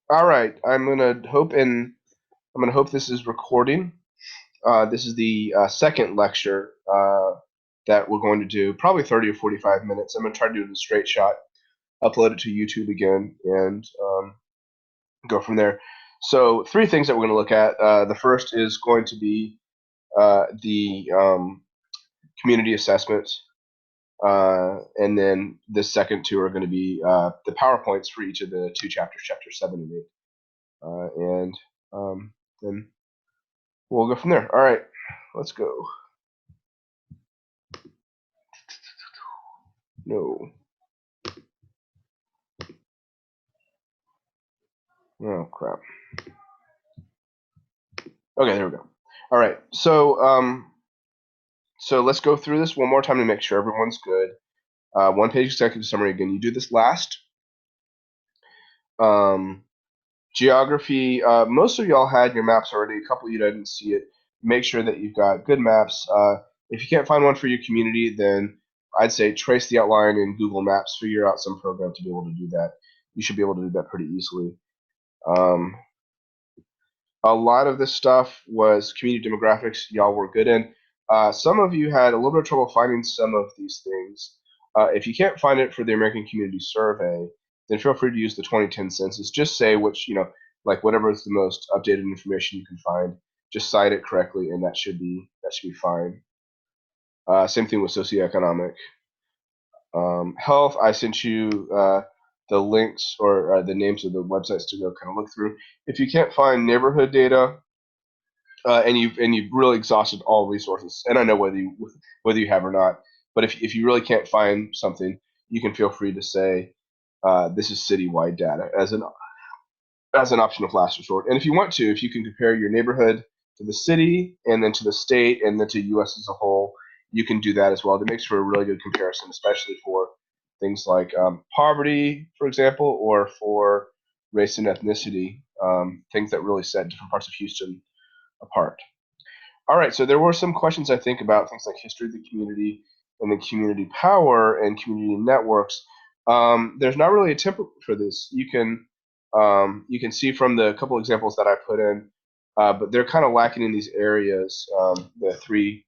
All right, I'm gonna hope this is recording. This is the second lecture that we're going to do, probably 30 or 45 minutes. I'm gonna try to do it in a straight shot, upload it to YouTube again, and go from there. So three things that we're going to look at. The first is going to be the community assessment, and then the second two are going to be the PowerPoints for each of the two chapters, chapters 7 and 8. And then we'll go from there. All right, let's go. No. Oh, crap. Okay, there we go. All right, so let's go through this one more time to make sure everyone's good. One-page executive summary again. You do this last. Geography, most of y'all had your maps already. A couple of you didn't see it. Make sure that you've got good maps. If you can't find one for your community, then I'd say trace the outline in Google Maps, figure out some program to be able to do that. You should be able to do that pretty easily. A lot of this stuff was community demographics y'all were good in. Some of you had a little bit of trouble finding some of these things. If you can't find it for the American Community Survey, then feel free to use the 2010 census. Just say which, like whatever is the most updated information you can find. Just cite it correctly, and that should be fine. Same thing with socioeconomic. Health, I sent you the links or the names of the websites to go kind of look through. If you can't find neighborhood data, and you've really exhausted all resources, and I know whether you have or not, but if you really can't find something, you can feel free to say this is citywide data as an option of last resort. And if you want to, if you can compare your neighborhood to the city and then to the state and then to U.S. as a whole, you can do that as well. That makes for a really good comparison, especially for things like poverty, for example, or for race and ethnicity, things that really set different parts of Houston apart. All right, so there were some questions I think about things like history of the community and the community power and community networks. There's not really a template for this. You can see from the couple examples that I put in, but they're kind of lacking in these areas, the three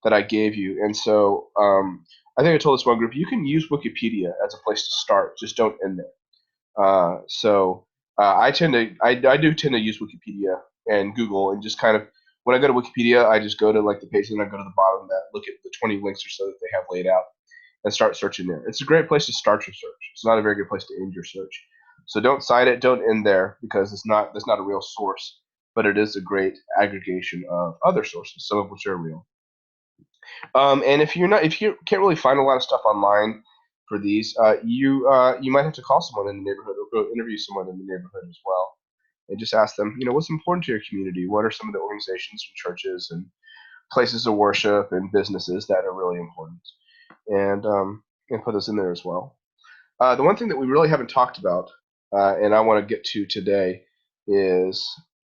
that I gave you. And so I think I told this one group, you can use Wikipedia as a place to start, just don't end there. I do tend to use Wikipedia and Google and just kind of, when I go to Wikipedia, I just go to like the page and I go to the bottom of that, look at the 20 links or so that they have laid out and start searching there. It's a great place to start your search. It's not a very good place to end your search. So don't cite it, don't end there because that's not a real source, but it is a great aggregation of other sources, some of which are real. And if you can't really find a lot of stuff online for these, you might have to call someone in the neighborhood or go interview someone in the neighborhood as well, and just ask them, what's important to your community? What are some of the organizations and churches and places of worship and businesses that are really important? And put those in there as well. The one thing that we really haven't talked about, and I want to get to today, is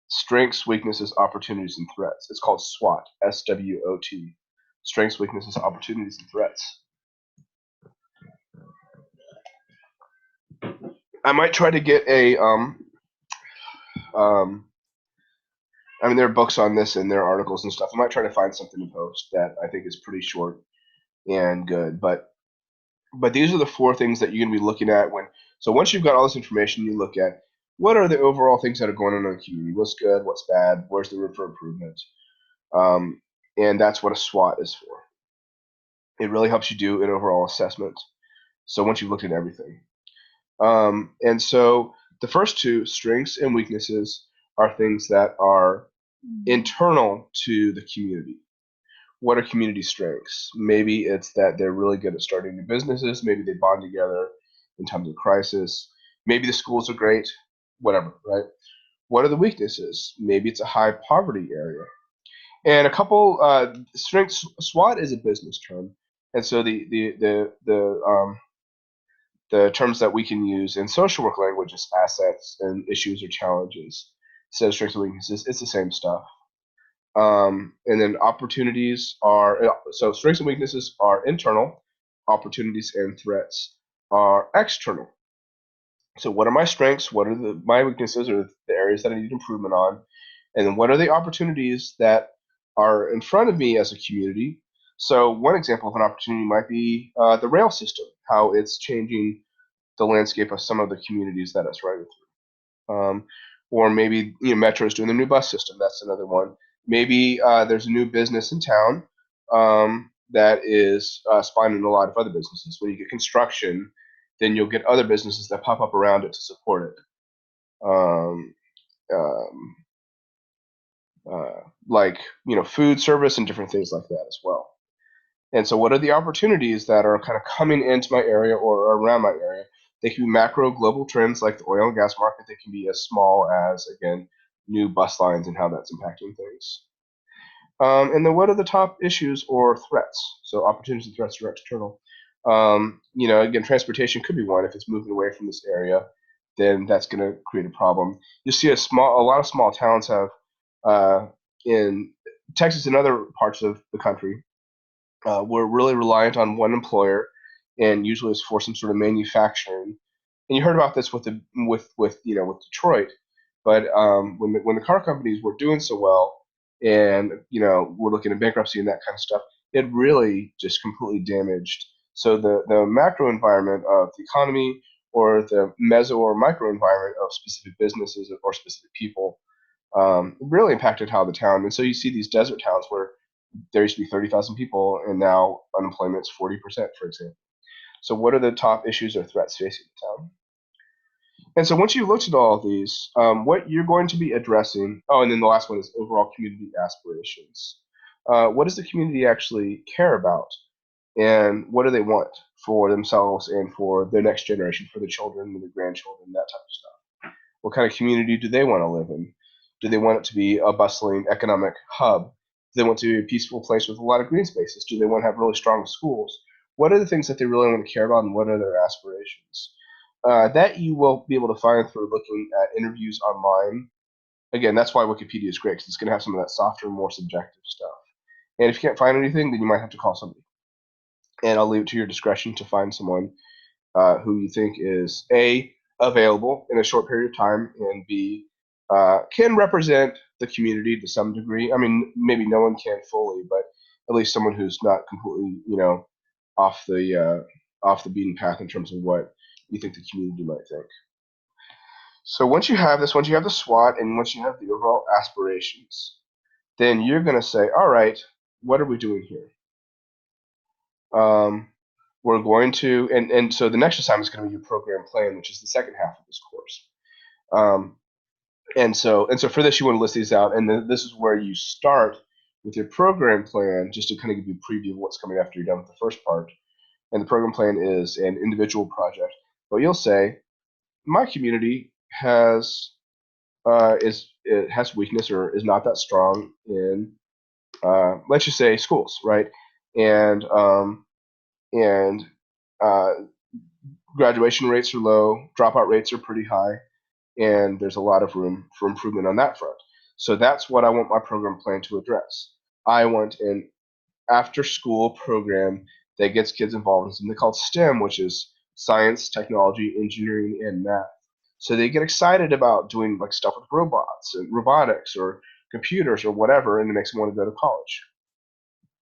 strengths, weaknesses, opportunities, and threats. It's called SWOT, SWOT. Strengths, weaknesses, opportunities, and threats. I might try to get there are books on this and there are articles and stuff. I might try to find something to post that I think is pretty short and good. But these are the four things that you're going to be looking at so once you've got all this information, you look at what are the overall things that are going on in the community, what's good, what's bad, where's the room for improvement, and that's what a SWOT is for. It really helps you do an overall assessment. So once you've looked at everything, and so the first two, strengths and weaknesses, are things that are internal to the community. What are community strengths? Maybe it's that they're really good at starting new businesses. Maybe they bond together in times of crisis. Maybe the schools are great, whatever, right? What are the weaknesses? Maybe it's a high poverty area. And a couple strengths. SWOT is a business term, and so the terms that we can use in social work language is assets and issues or challenges. So strengths and weaknesses, it's the same stuff. And then opportunities so strengths and weaknesses are internal, opportunities and threats are external. So what are my strengths? What are my weaknesses or the areas that I need improvement on? And then what are the opportunities that are in front of me as a community? So one example of an opportunity might be the rail system, how it's changing the landscape of some of the communities that it's running through. Or maybe Metro's doing the new bus system. That's another one. Maybe there's a new business in town that is spawning a lot of other businesses. When you get construction, then you'll get other businesses that pop up around it to support it. Um, um, like food service and different things like that as well. And so what are the opportunities that are kind of coming into my area or around my area? They can be macro global trends like the oil and gas market. They can be as small as, again, new bus lines and how that's impacting things. And then what are the top issues or threats? So opportunities and threats, direct external. Again, transportation could be one. If it's moving away from this area, then that's going to create a problem. You see a lot of small towns have in Texas and other parts of the country. We're really reliant on one employer, and usually it's for some sort of manufacturing. And you heard about this with Detroit, but when the car companies were doing so well, and we're looking at bankruptcy and that kind of stuff, it really just completely damaged. So the macro environment of the economy, or the meso or micro environment of specific businesses or specific people, really impacted how the town. And so you see these desert towns where there used to be 30,000 people, and now unemployment is 40%, for example. So, what are the top issues or threats facing the town? And so, once you've looked at all of these, what you're going to be addressing, oh, and then the last one is overall community aspirations. What does the community actually care about? And what do they want for themselves and for their next generation, for the children and the grandchildren, that type of stuff? What kind of community do they want to live in? Do they want it to be a bustling economic hub? Do they want to be a peaceful place with a lot of green spaces? Do they want to have really strong schools? What are the things that they really want to care about, and what are their aspirations? That you will be able to find through looking at interviews online. Again, that's why Wikipedia is great, because it's going to have some of that softer, more subjective stuff. And if you can't find anything, then you might have to call somebody. And I'll leave it to your discretion to find someone who you think is A, available in a short period of time, and B, can represent the community to some degree. I mean, maybe no one can fully, but at least someone who's not completely, off the beaten path in terms of what you think the community might think. So once you have this, once you have the SWOT, and once you have the overall aspirations, then you're going to say, all right, what are we doing here? We're going to, and so the next assignment is going to be your program plan, which is the second half of this course. And so for this, you want to list these out, and this is where you start with your program plan, just to kind of give you a preview of what's coming after you're done with the first part. And the program plan is an individual project. But you'll say, my community has it has weakness or is not that strong in, let's just say, schools, right? And uh, graduation rates are low, dropout rates are pretty high, and there's a lot of room for improvement on that front. So that's what I want my program plan to address. I want an after school program that gets kids involved in something called STEM, which is science, technology, engineering, and math. So they get excited about doing like stuff with robots and robotics or computers or whatever, and it makes them want to go to college.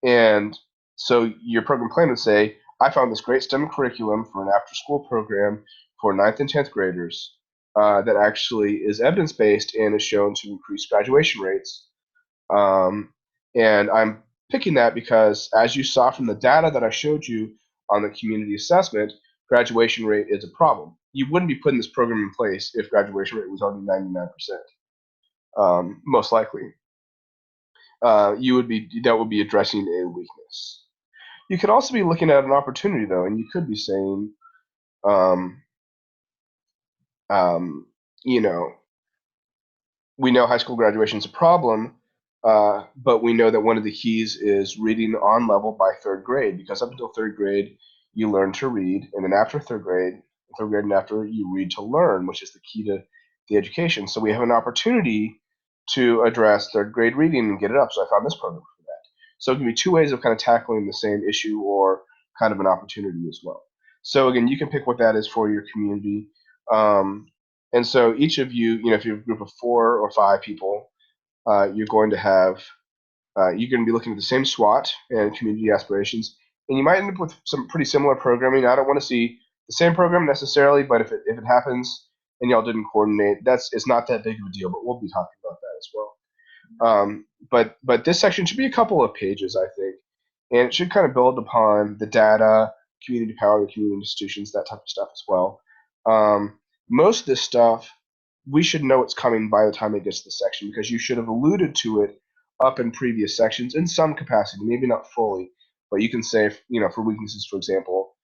And so your program plan would say, I found this great STEM curriculum for an after school program for ninth and 10th graders that actually is evidence based and is shown to increase graduation rates. Um, and I'm picking that because, as you saw from the data that I showed you on the community assessment, graduation rate is a problem. You wouldn't be putting this program in place if graduation rate was already 99%, most likely. That would be addressing a weakness. You could also be looking at an opportunity, though, and you could be saying, um, um, you know, we know high school graduation is a problem, but we know that one of the keys is reading on level by third grade, because up until third grade, you learn to read, and then after third grade and after, you read to learn, which is the key to the education. So we have an opportunity to address third grade reading and get it up. So I found this program for that. So it can be two ways of kind of tackling the same issue or kind of an opportunity as well. So again, you can pick what that is for your community. And so each of you, if you have a group of 4 or 5 people, you're going to have you're going to be looking at the same SWOT and community aspirations, and you might end up with some pretty similar programming. I don't want to see the same program necessarily, but if it happens and y'all didn't coordinate, it's not that big of a deal. But we'll be talking about that as well. But this section should be a couple of pages, I think, and it should kind of build upon the data, community power, the community institutions, that type of stuff as well. Most of this stuff, we should know it's coming by the time it gets to the section, because you should have alluded to it up in previous sections in some capacity, maybe not fully, but you can say, for weaknesses, for example,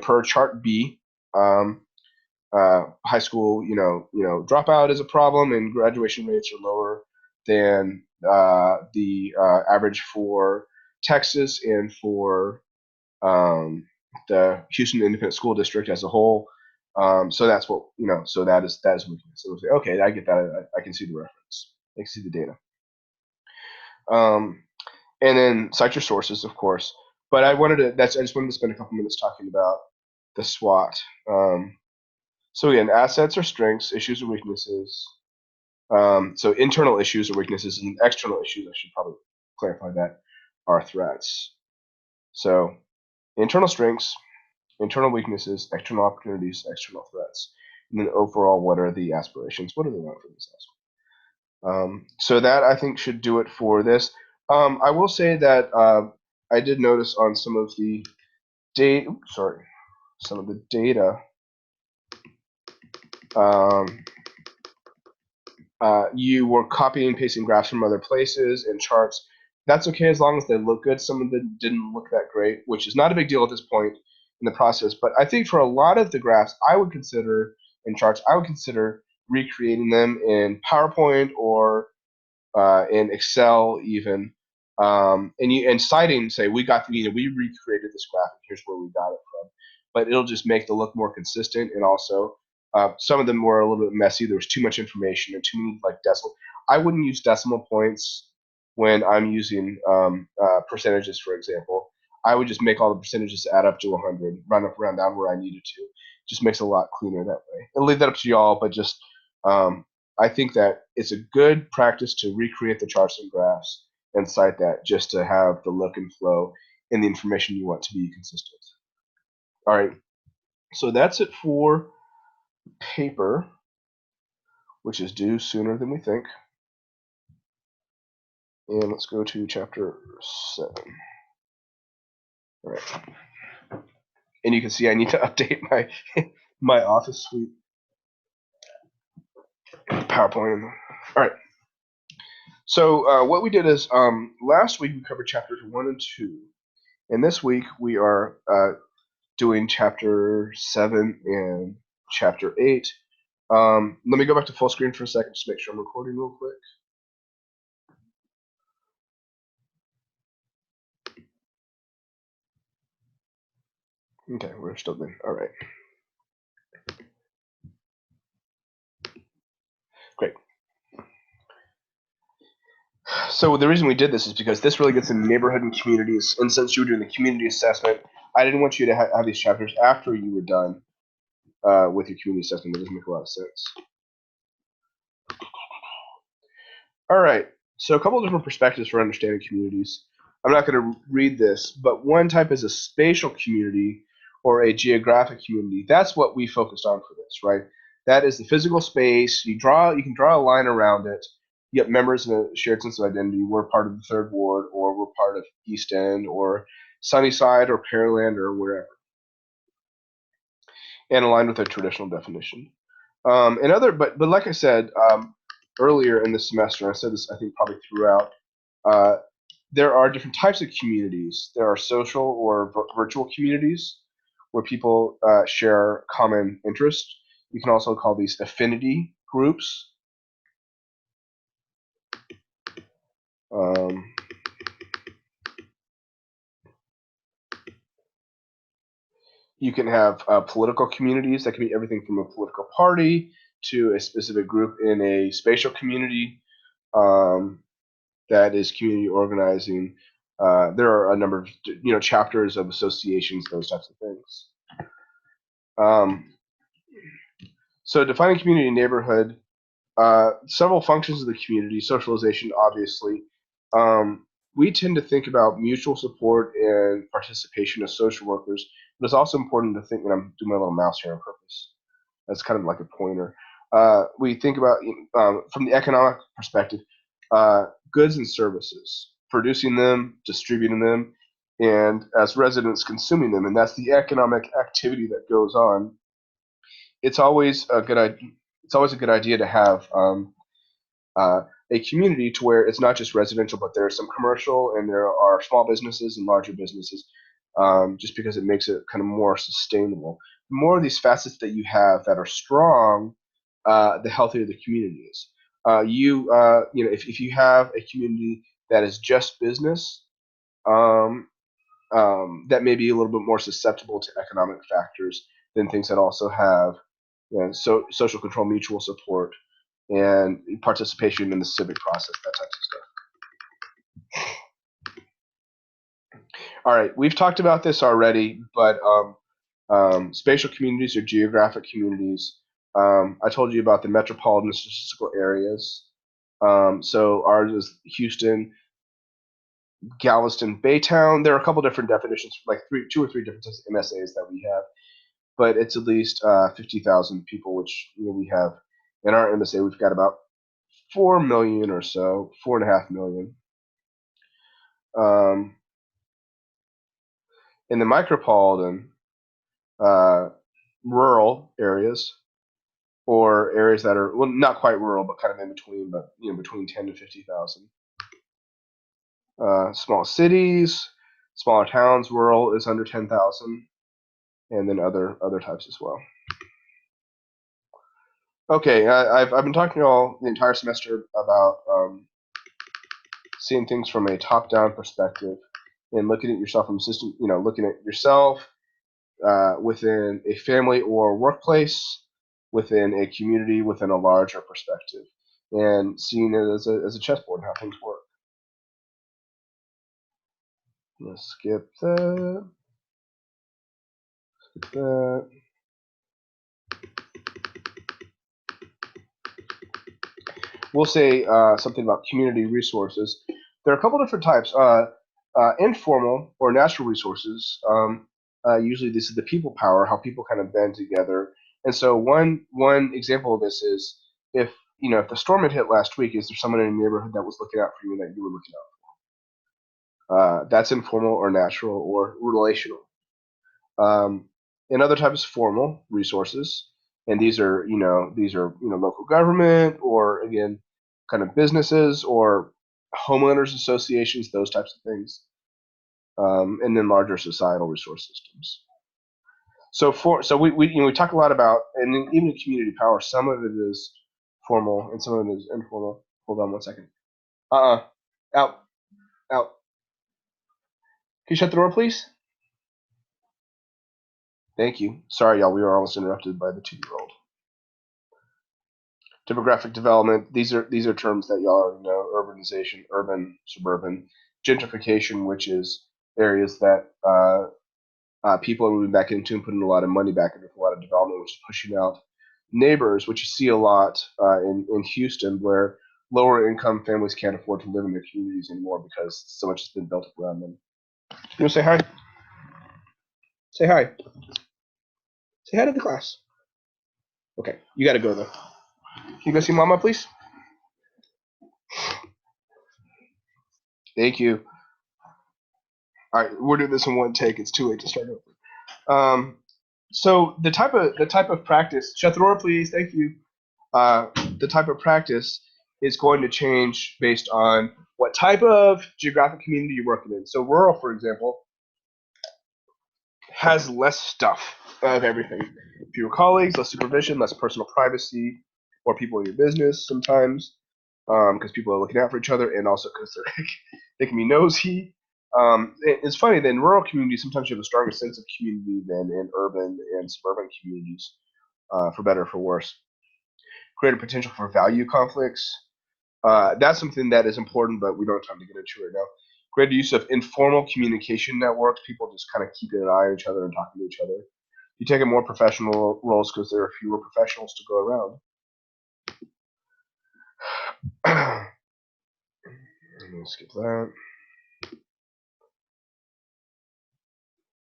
per chart B, high school, dropout is a problem, and graduation rates are lower than the average for Texas and for the Houston Independent School District as a whole. So that's what So that is weakness. So we'll say, okay, I get that. I can see the reference. I can see the data. And then cite your sources, of course. But I just wanted to spend a couple minutes talking about the SWOT. So again, assets or strengths, issues or weaknesses. So internal issues or weaknesses, and external issues, I should probably clarify that, are threats. So internal strengths, internal weaknesses, external opportunities, external threats. And then overall, what are the aspirations? What do they want for this aspect? So that, I think, should do it for this. I will say that I did notice on some of the data, you were copying and pasting graphs from other places and charts. That's okay as long as they look good. Some of them didn't look that great, which is not a big deal at this point in the process. But I think for a lot of the graphs, I would consider recreating them in PowerPoint or in Excel even, and citing, say, we recreated this graph, and here's where we got it from. But it'll just make the look more consistent, and also some of them were a little bit messy. There was too much information and too many decimal. I wouldn't use decimal points when I'm using percentages, for example. I would just make all the percentages add up to 100, round up, round down where I needed to. Just makes it a lot cleaner that way. And leave that up to y'all, but just I think that it's a good practice to recreate the charts and graphs and cite that, just to have the look and flow and the information you want to be consistent. All right, so that's it for paper, which is due sooner than we think. And let's go to chapter 7. All right. And you can see I need to update my Office Suite PowerPoint. All right. So what we did is last week we covered chapters 1 and 2. And this week we are doing chapter 7 and chapter 8. Let me go back to full screen for a second, just make sure I'm recording real quick. Okay, we're still good. All right. Great. So the reason we did this is because this really gets into neighborhood and communities. And since you were doing the community assessment, I didn't want you to have these chapters after you were done with your community assessment. It doesn't make a lot of sense. All right. So a couple of different perspectives for understanding communities. I'm not going to read this, but one type is a spatial community or a geographic community. That's what we focused on for this, right? That is the physical space. You can draw a line around it. You get members in a shared sense of identity. We're part of the Third Ward, or we're part of East End, or Sunnyside, or Pearland, or wherever, and aligned with a traditional definition. But like I said earlier in the semester, I said this I think probably throughout. There are different types of communities. There are social or virtual communities where people share common interests. You can also call these affinity groups. You can have political communities. That can be everything from a political party to a specific group in a spatial community that is community organizing. There are a number of chapters of associations, those types of things. So defining community and neighborhood, several functions of the community, socialization, obviously. We tend to think about mutual support and participation as social workers, but it's also important to think, and I'm doing my little mouse here on purpose. That's kind of like a pointer. We think about from the economic perspective, goods and services, producing them, distributing them, and as residents consuming them, and that's the economic activity that goes on. It's always a good idea. It's always a good idea to have uh, a community to where it's not just residential, but there's some commercial and there are small businesses and larger businesses, just because it makes it kind of more sustainable. The more of these facets that you have that are strong, the healthier the community is. If you have a community that is just business, um, that may be a little bit more susceptible to economic factors than things that also have, social control, mutual support, and participation in the civic process, that type of stuff. All right, we've talked about this already, but spatial communities or geographic communities. I told you about the metropolitan statistical areas. So ours is Houston, Galveston, Baytown. There are a couple different definitions, like two or three different types of MSAs that we have, but it's at least 50,000 people, which we have in our MSA. We've got about 4 million or so, 4.5 million. In the micropolitan, rural areas, or areas that are, well, not quite rural, but kind of in between, but between 10 to 50,000. Small cities, smaller towns, rural is under 10,000, and then other types as well. Okay, I've been talking all the entire semester about seeing things from a top-down perspective and looking at yourself from a system, looking at yourself within a family or workplace, within a community, within a larger perspective, and seeing it as a chessboard and how things work. Let's skip that. Skip that. We'll say something about community resources. There are a couple different types. Informal or natural resources. Usually, this is the people power, how people kind of band together. And so, one example of this is if the storm had hit last week, is there someone in your neighborhood that was looking out for you that you were looking out for? That's informal or natural or relational. And other types of formal resources, and these are local government, or again kind of businesses or homeowners associations, those types of things, and then larger societal resource systems. So we talk a lot about, and then even community power, some of it is formal and some of it is informal. Hold on one second. Out. Can you shut the door, please? Thank you. Sorry, y'all. We were almost interrupted by the 2-year-old. Demographic development. These are terms that y'all already know. Urbanization, urban, suburban. Gentrification, which is areas that people are moving back into and putting a lot of money back into, a lot of development, which is pushing out neighbors, which you see a lot in Houston, where lower income families can't afford to live in their communities anymore because so much has been built up around them. You want to say hi? Say hi. Say hi to the class. Okay, you got to go though. Can you go see Mama, please? Thank you. All right, we're doing this in one take. It's too late to start over. So the type of practice. Shut the door, please. Thank you. The type of practice is going to change based on what type of geographic community you're working in. So rural, for example, has less stuff of everything. Fewer colleagues, less supervision, less personal privacy, more people in your business sometimes, because people are looking out for each other, and also because they can be nosy. It's funny that in rural communities, sometimes you have a stronger sense of community than in urban and suburban communities, for better or for worse. Greater potential for value conflicts. That's something that is important, but we don't have time to get into right now. Greater use of informal communication networks, people just kind of keeping an eye on each other and talking to each other. You take in more professional roles because there are fewer professionals to go around. I'm going to skip that.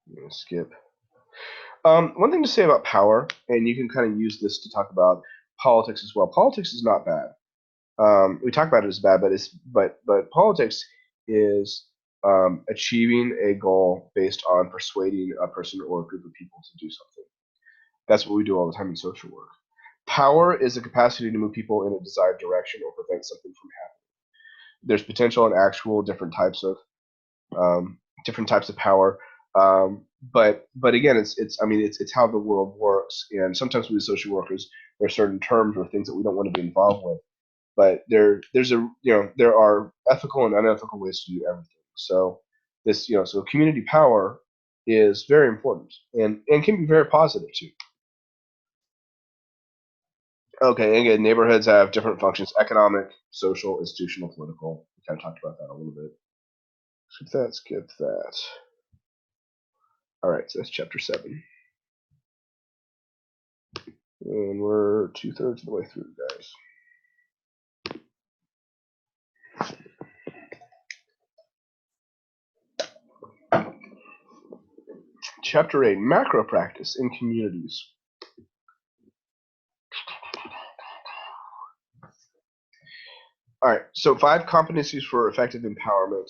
I'm going to skip. One thing to say about power, and you can kind of use this to talk about politics as well. Politics is not bad. We talk about it as bad, but politics is achieving a goal based on persuading a person or a group of people to do something. That's what we do all the time in social work. Power is the capacity to move people in a desired direction or prevent something from happening. There's potential and actual different types of power. But again, it's how the world works. And sometimes we as social workers, there are certain terms or things that we don't want to be involved with. But there are ethical and unethical ways to do everything. So so community power is very important and can be very positive too. Okay, and again, neighborhoods have different functions: economic, social, institutional, political. We kind of talked about that a little bit. Skip that. All right, so that's chapter 7. And we're 2/3 of the way through, guys. Chapter 8, macro practice in communities. All right, so 5 competencies for effective empowerment.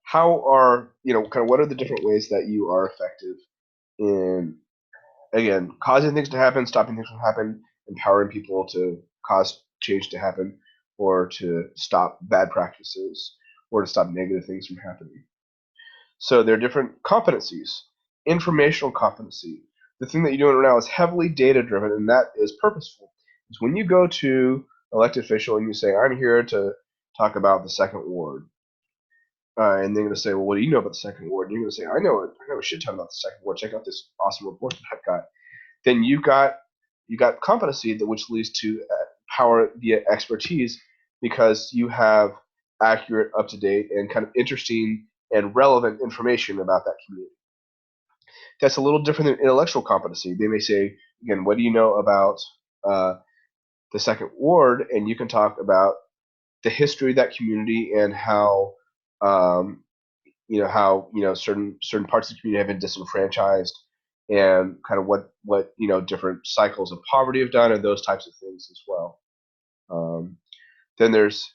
How are, kind of what are the different ways that you are effective in, again, causing things to happen, stopping things from happening, empowering people to cause change to happen, or to stop bad practices, or to stop negative things from happening. So there are different competencies. Informational competency. The thing that you're doing right now is heavily data driven, and that is purposeful. It's when you go to an elected official and you say, I'm here to talk about the second ward. And they're going to say, well, what do you know about the second ward? And you're going to say, I know a shit ton about the second ward. Check out this awesome report that I've got. Then you got competency, which leads to power via expertise, because you have accurate, up-to-date, and kind of interesting and relevant information about that community. That's a little different than intellectual competency. They may say, again, what do you know about the second ward? And you can talk about the history of that community and how certain parts of the community have been disenfranchised, and kind of what different cycles of poverty have done, and those types of things as well. Then there's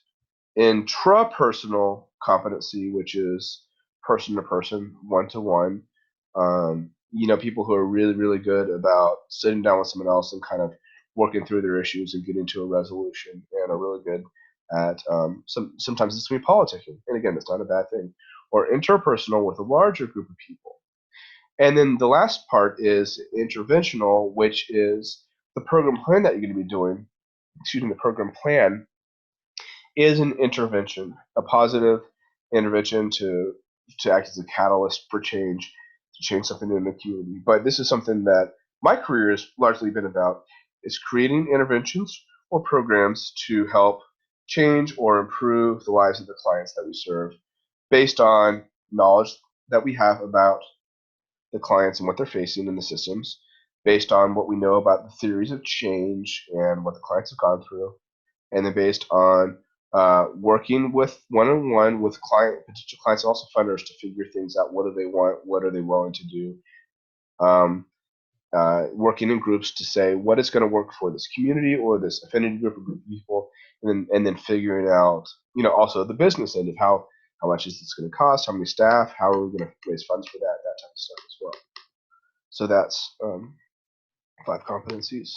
intrapersonal competency, which is person to person, one to one. People who are really, really good about sitting down with someone else and kind of working through their issues and getting to a resolution, and are really good at sometimes it's going to be politicking, and again, it's not a bad thing. Or interpersonal with a larger group of people. And then the last part is interventional, which is the program plan that you're going to be doing. The program plan is an intervention, a positive intervention to act as a catalyst for change, to change something in the community. But this is something that my career has largely been about, is creating interventions or programs to help change or improve the lives of the clients that we serve, based on knowledge that we have about the clients and what they're facing in the systems, based on what we know about the theories of change and what the clients have gone through, and then based on working with one-on-one with potential clients and also funders to figure things out. What do they want? What are they willing to do? Working in groups to say what is going to work for this community or this affinity group of people, and then figuring out, also the business end of how much is this going to cost, how many staff, how are we going to raise funds for that type of stuff as well. So that's 5 competencies.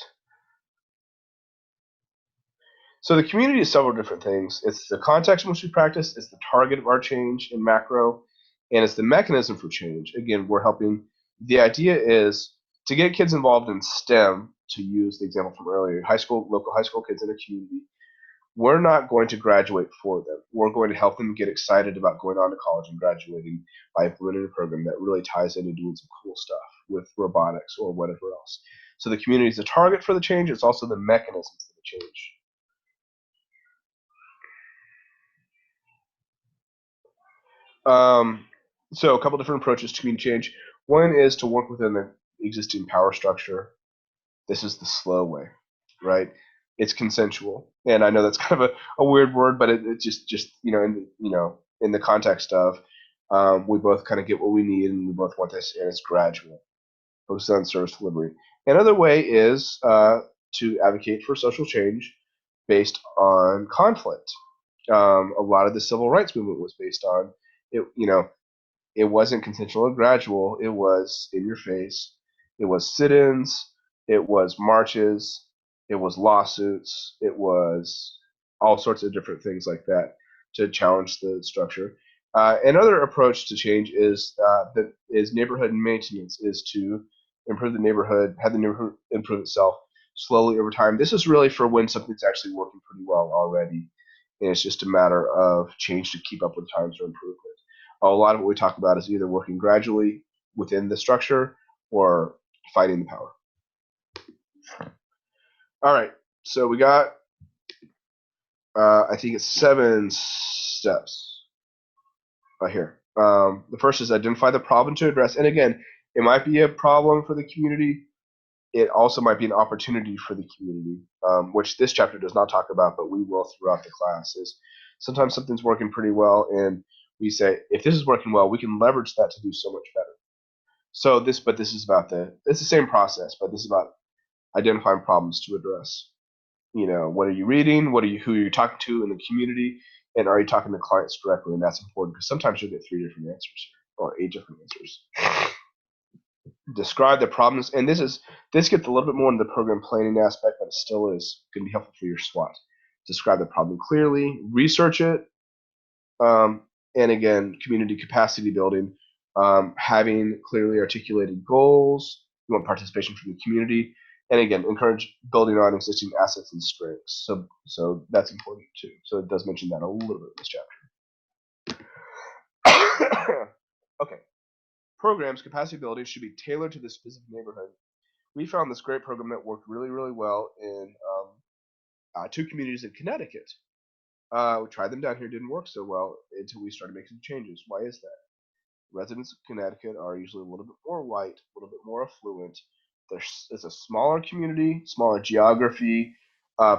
So the community is several different things. It's the context in which we practice, it's the target of our change in macro, and it's the mechanism for change. Again, we're helping. The idea is to get kids involved in STEM, to use the example from earlier, local high school kids in a community. We're not going to graduate for them. We're going to help them get excited about going on to college and graduating by implementing a program that really ties into doing some cool stuff with robotics or whatever else. So the community is the target for the change. It's also the mechanism for the change. So a couple different approaches to community change. One is to work within the existing power structure. This is the slow way, right? It's consensual, and I know that's kind of a weird word, but it just in the context of we both kind of get what we need, and we both want this, and it's gradual. Focus on service delivery. Another way is to advocate for social change based on conflict. A lot of the civil rights movement was based on it. It wasn't consensual and gradual. It was in your face. It was sit-ins. It was marches. It was lawsuits. It was all sorts of different things like that to challenge the structure. Another approach to change is neighborhood maintenance, is to improve the neighborhood, have the neighborhood improve itself slowly over time. This is really for when something's actually working pretty well already, and it's just a matter of change to keep up with times or improvement. A lot of what we talk about is either working gradually within the structure or fighting the power. All right, so we got, I think it's 7 steps right here. The first is identify the problem to address. And again, it might be a problem for the community. It also might be an opportunity for the community, which this chapter does not talk about, but we will throughout the class. Is sometimes something's working pretty well, and we say, if this is working well, we can leverage that to do so much better. So this is about it's the same process, but this is about identifying problems to address. What are you reading? Who are you talking to in the community? And are you talking to clients directly? And that's important because sometimes you'll get 3 different answers here, or 8 different answers. Describe the problems, and this gets a little bit more into the program planning aspect, but it still is going to be helpful for your SWAT. Describe the problem clearly, research it, and again, community capacity building, having clearly articulated goals. You want participation from the community, and again, encourage building on existing assets and strengths. So that's important too. So it does mention that a little bit in this chapter. Okay. Programs, capacity building should be tailored to the specific neighborhood. We found this great program that worked really, really well in 2 communities in Connecticut. We tried them down here, didn't work so well until we started making some changes. Why is that? Residents of Connecticut are usually a little bit more white, a little bit more affluent. It's a smaller community, smaller geography.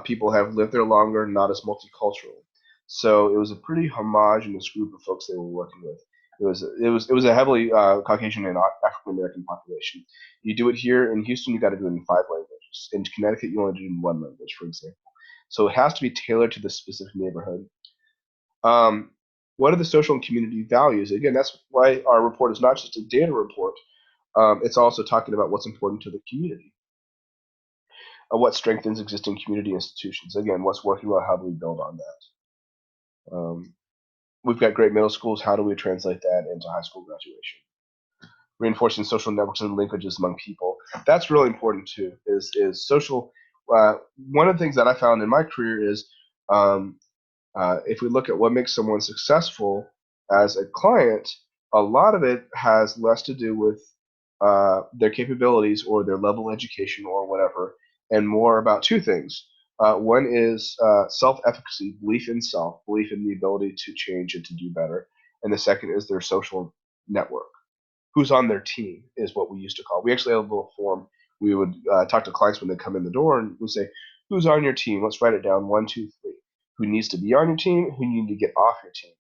People have lived there longer, not as multicultural. So it was a pretty homogenous group of folks they were working with. It was a heavily Caucasian and African American population. You do it here in Houston, you got to do it in 5 languages. In Connecticut, you only do it in 1 language, for example. So it has to be tailored to the specific neighborhood. What are the social and community values? Again, that's why our report is not just a data report. It's also talking about what's important to the community. What strengthens existing community institutions? Again, what's working well? How do we build on that? We've got great middle schools. How do we translate that into high school graduation? Reinforcing social networks and linkages among people. That's really important too. Is social. One of the things that I found in my career is if we look at what makes someone successful as a client, a lot of it has less to do with their capabilities or their level of education or whatever, and more about 2 things. One is self-efficacy, belief in self, belief in the ability to change and to do better. And the second is their social network. Who's on their team is what we used to call. We actually have a little form. We would talk to clients when they come in the door, and we'd say, who's on your team? Let's write it down, 1, 2, 3. Who needs to be on your team? Who you need to get off your team?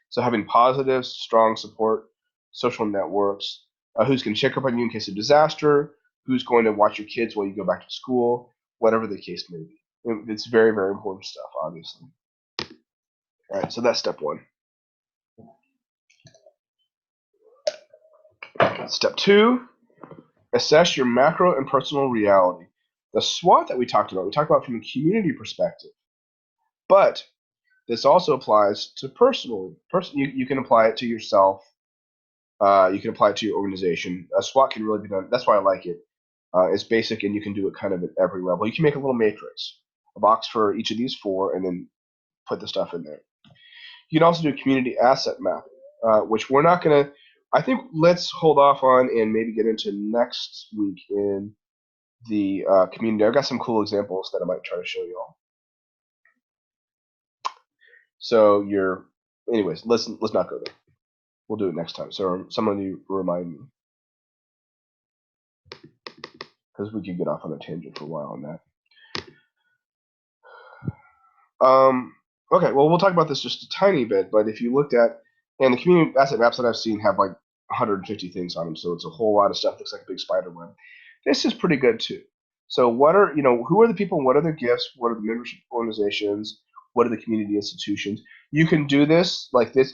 So having positive, strong support, social networks, who's going to check up on you in case of disaster, who's going to watch your kids while you go back to school, whatever the case may be. It's very, very important stuff, obviously. All right, so that's step 1. Step 2, assess your macro and personal reality. The SWOT that we talked about from a community perspective, but this also applies to personally. You can apply it to yourself. You can apply it to your organization. A SWOT can really be done. That's why I like it. It's basic, and you can do it kind of at every level. You can make a little matrix, a box for each of these 4, and then put the stuff in there. You can also do community asset mapping, which we're not going to. I think let's hold off on and maybe get into next week in the community. I've got some cool examples that I might try to show you all. So anyways, let's not go there. We'll do it next time. So someone you remind me. because we could get off on a tangent for a while on that. Okay, well, we'll talk about this just a tiny bit, but if you looked at, and the community asset maps that I've seen have like 150 things on them, so it's a whole lot of stuff. Looks like a big spider web. This is pretty good too. So what are, who are the people, what are their gifts, what are the membership organizations, what are the community institutions? You can do this like this.